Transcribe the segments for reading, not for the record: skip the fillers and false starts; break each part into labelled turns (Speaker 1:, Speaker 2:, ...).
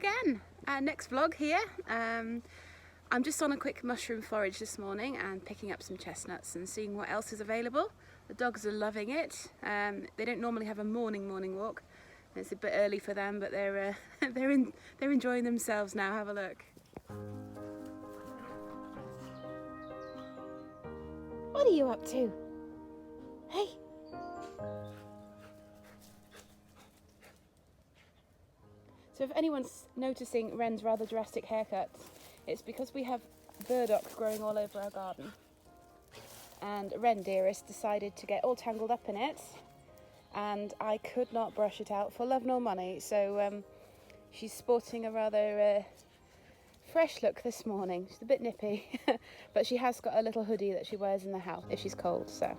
Speaker 1: again. Next vlog here. I'm just on a quick mushroom forage this morning and picking up some chestnuts and seeing what else is available. The dogs are loving it. They don't normally have a morning walk. It's a bit early for them, but they're enjoying themselves now. Have a look. What are you up to? Hey. So if anyone's noticing Wren's rather drastic haircut, it's because we have burdocks growing all over our garden. And Wren, dearest, decided to get all tangled up in it, and I could not brush it out for love nor money. So she's sporting a rather fresh look this morning. She's a bit nippy, but she has got a little hoodie that she wears in the house if she's cold. So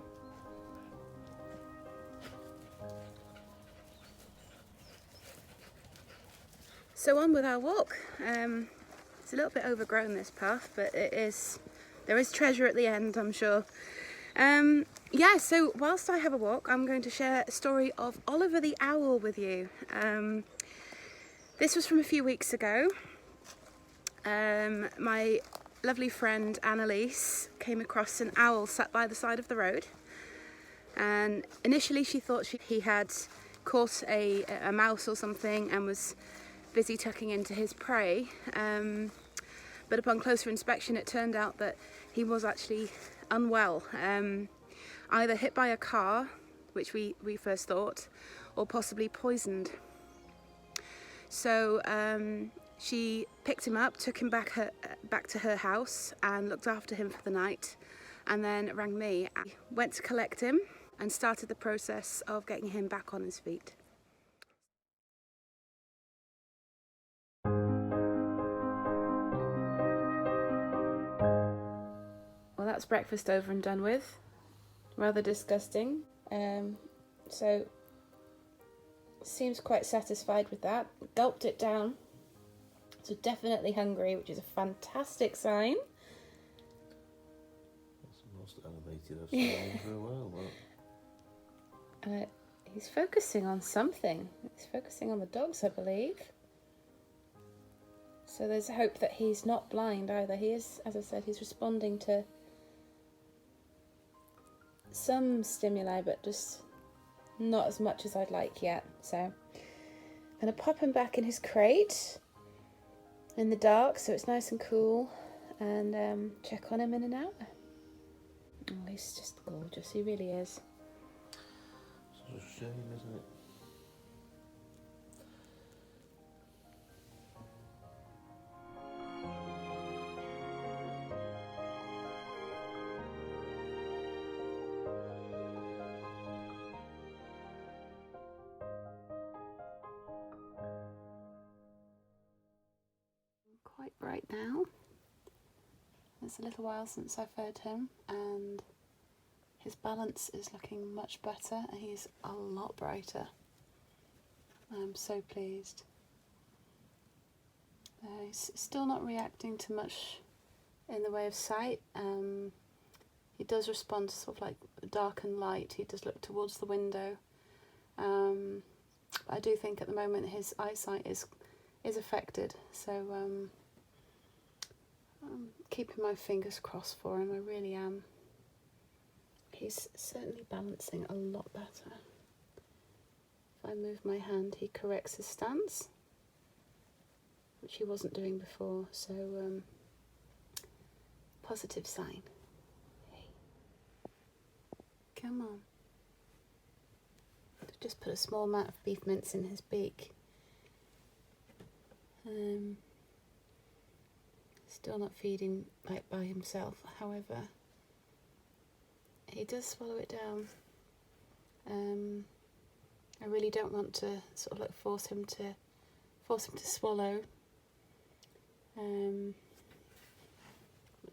Speaker 1: on with our walk. It's a little bit overgrown, this path, but there is treasure at the end, I'm sure. Yeah, so whilst I have a walk, I'm going to share a story of Oliver the owl with you. This was from a few weeks ago. My lovely friend Annalise came across an owl sat by the side of the road, and initially she thought he had caught a mouse or something and was busy tucking into his prey, but upon closer inspection it turned out that he was actually unwell, either hit by a car, which we first thought, or possibly poisoned. So she picked him up, took him back to her house and looked after him for the night, and then rang me. I went to collect him and started the process of getting him back on his feet. Well, that's breakfast over and done with. Rather disgusting. So seems quite satisfied with that. Gulped it down. So definitely hungry, which is a fantastic sign.
Speaker 2: That's the most animated I've seen him for a while. That.
Speaker 1: He's focusing on something. He's focusing on the dogs, I believe. So there's hope that he's not blind either. He is, as I said, he's responding to some stimuli, but just not as much as I'd like yet. So I'm going to pop him back in his crate in the dark so it's nice and cool, and check on him in an hour. Oh, he's just gorgeous, he really is.
Speaker 2: It's a shame, isn't it?
Speaker 1: Quite bright now. It's a little while since I fed him, and his balance is looking much better. He's a lot brighter. I'm so pleased. He's still not reacting to much in the way of sight. He does respond to sort of like dark and light. He does look towards the window. I do think at the moment his eyesight is affected, so I'm keeping my fingers crossed for him. I really am. He's certainly balancing a lot better. If I move my hand, he corrects his stance, which he wasn't doing before, so positive sign. Hey. Come on. I've just put a small mat of beef mince in his beak. Still not feeding like by himself, however he does swallow it down. I really don't want to sort of like force him to swallow.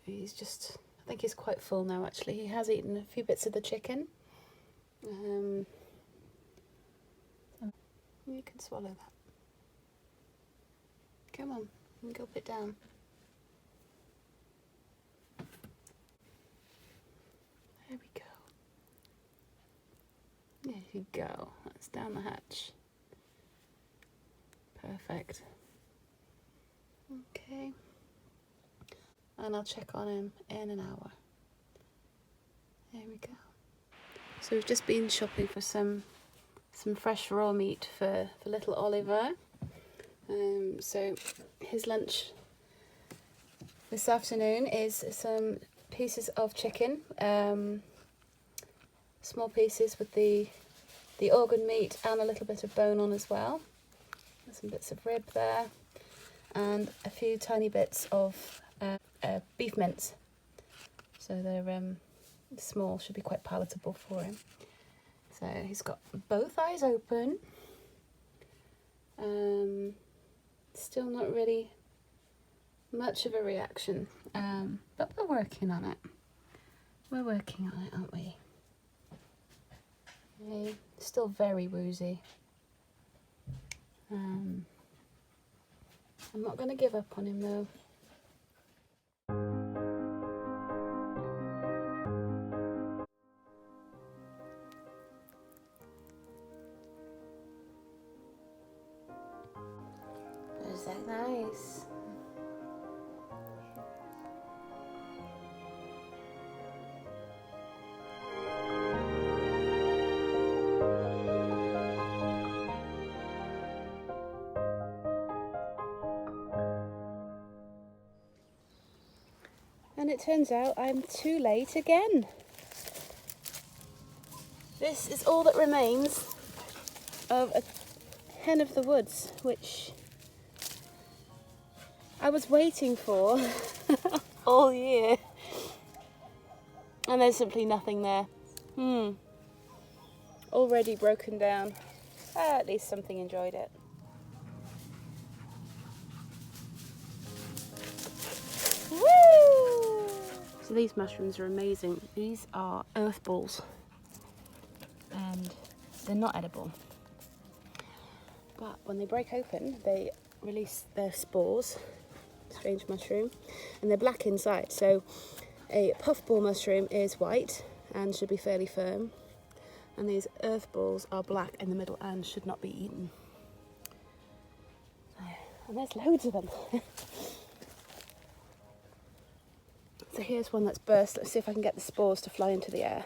Speaker 1: He's just, I think he's quite full now actually. He has eaten a few bits of the chicken. You can swallow that. Come on, and gulp it down. There we go. There you go. That's down the hatch. Perfect. Okay. And I'll check on him in an hour. There we go. So we've just been shopping for some fresh raw meat for little Oliver. So his lunch this afternoon is some pieces of chicken, small pieces with the organ meat and a little bit of bone on as well. There's some bits of rib there and a few tiny bits of beef mince. So they're small, should be quite palatable for him. So he's got both eyes open. Still not really much of a reaction, but we're working on it. We're working on it, aren't we? Okay. Still very woozy. I'm not going to give up on him though. Is that nice? And it turns out I'm too late again. This is all that remains of a hen of the woods, which I was waiting for all year. And there's simply nothing there. Already broken down. At least something enjoyed it. Woo! So these mushrooms are amazing. These are earth balls. And they're not edible. But when they break open, they release their spores, strange mushroom, and they're black inside. So a puffball mushroom is white and should be fairly firm. And these earth balls are black in the middle and should not be eaten. And there's loads of them. So here's one that's burst. Let's see if I can get the spores to fly into the air.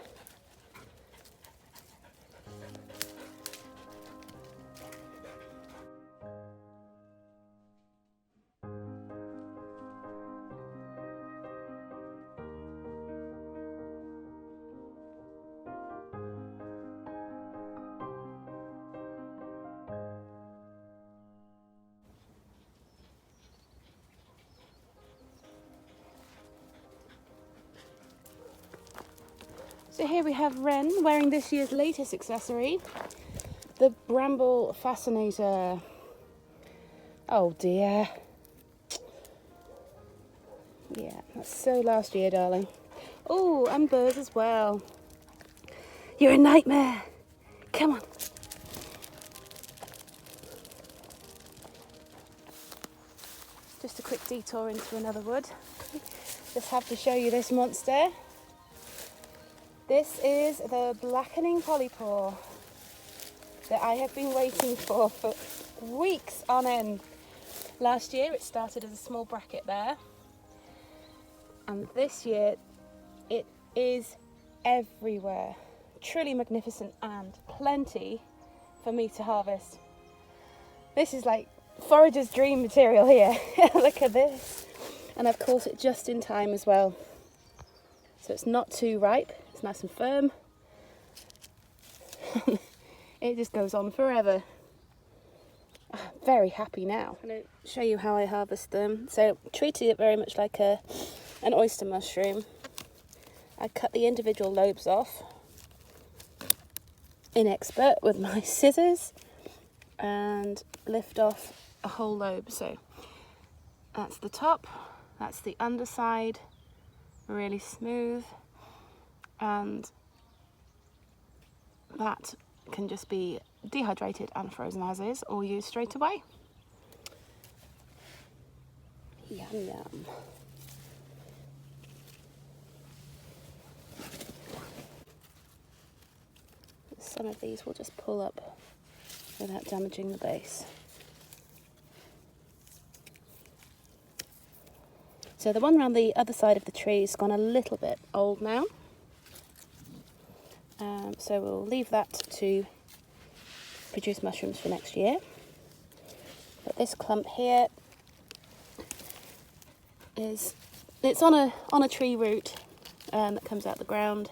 Speaker 1: So here we have Wren wearing this year's latest accessory, the bramble fascinator. Oh dear. Yeah, that's so last year, darling. Oh, and birds as well. You're a nightmare. Come on. Just a quick detour into another wood. Just have to show you this monster. This is the blackening polypore that I have been waiting for weeks on end. Last year it started as a small bracket there, and this year it is everywhere. Truly magnificent and plenty for me to harvest. This is like forager's dream material here. Look at this. And I've caught it just in time as well. So it's not too ripe. Nice and firm. It just goes on forever. Very happy now. I'm going to show you how I harvest them. So treated it very much like an oyster mushroom. I cut the individual lobes off, inexpert with my scissors, and lift off a whole lobe. So that's the top, that's the underside, really smooth. And that can just be dehydrated and frozen as is, or used straight away. Yum yum. Some of these will just pull up without damaging the base. So the one around the other side of the tree has gone a little bit old now. So we'll leave that to produce mushrooms for next year. But this clump here it's on a tree root that comes out the ground,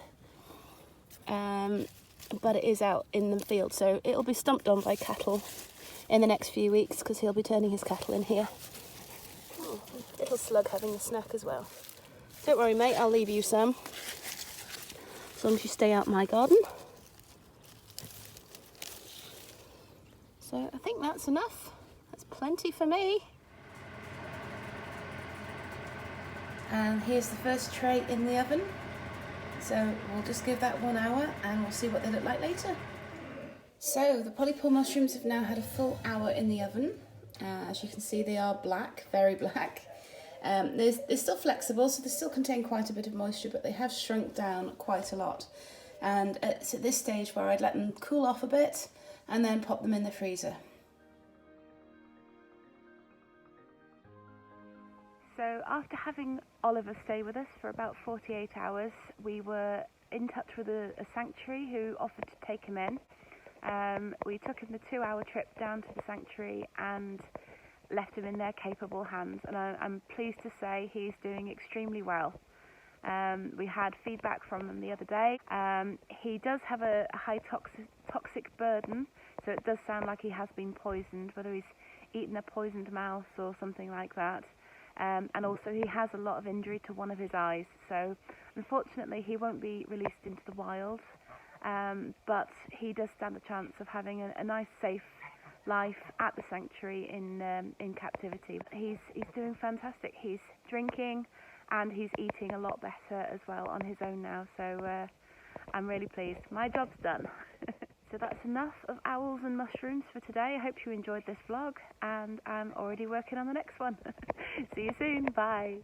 Speaker 1: but it is out in the field, so it'll be stumped on by cattle in the next few weeks because he'll be turning his cattle in here. Oh, little slug having a snack as well. Don't worry, mate, I'll leave you some as long as you stay out my garden. So I think that's enough. That's plenty for me. And here's the first tray in the oven. So we'll just give that 1 hour and we'll see what they look like later. So the polypore mushrooms have now had a full hour in the oven. As you can see, they are black, very black. They're still flexible, so they still contain quite a bit of moisture, but they have shrunk down quite a lot. And it's at this stage where I'd let them cool off a bit and then pop them in the freezer. So after having Oliver stay with us for about 48 hours, we were in touch with a sanctuary who offered to take him in. We took him the 2-hour trip down to the sanctuary and left him in their capable hands, and I'm pleased to say he's doing extremely well. We had feedback from them the other day. He does have a high toxic burden, so it does sound like he has been poisoned, whether he's eaten a poisoned mouse or something like that. And also he has a lot of injury to one of his eyes, so unfortunately he won't be released into the wild, but he does stand a chance of having a nice safe life at the sanctuary in captivity. He's doing fantastic. He's drinking and he's eating a lot better as well on his own now, so I'm really pleased. My job's done. So that's enough of owls and mushrooms for today. I hope you enjoyed this vlog, and I'm already working on the next one. See you soon. Bye.